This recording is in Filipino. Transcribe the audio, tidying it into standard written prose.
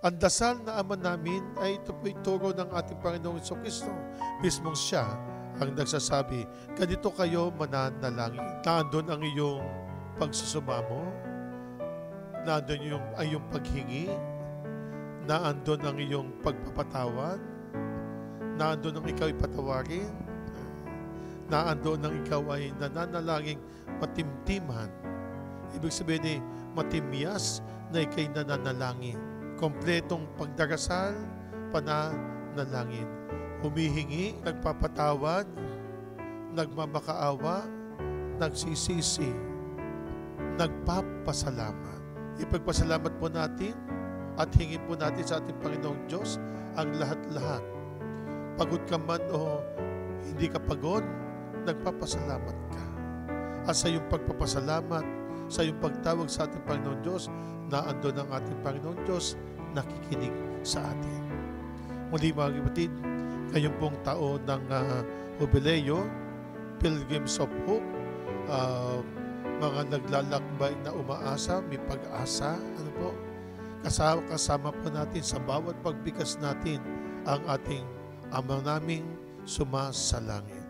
Ang dasal na Ama namin ay ito po'y turo ng ating Panginoong Jesucristo. Mismong siya ang nagsasabi, ganito kayo mananalangin. Naandun ang iyong pagsusumamo, naandun ang iyong paghingi, naandun ang iyong pagpapatawad, naandun ang ikaw ay patawarin, naandun ang ikaw ay nananalangin matimtiman. Ibig sabihin ay matimyas na ikay nananalangin. Kompletong pagdarasal, pananalangin. Humihingi, nagpapatawad, nagmamakaawa, nagsisisi, nagpapasalamat. Ipagpasalamat po natin at hingin po natin sa ating Panginoong Diyos ang lahat-lahat. Pagod ka man o hindi ka pagod, nagpapasalamat ka. At sa iyong pagpapasalamat, sa iyong pagtawag sa ating Panginoong Diyos, naandun ang ating Panginoong Diyos, nakikinig sa atin. Muli mga kapatid, ngayong pong taon ng Jubileo, Pilgrims of Hope, mga naglalakbay na umaasa, may pag-asa, kasama po natin sa bawat pagbikas natin ang ating Ama naming sumasalangit.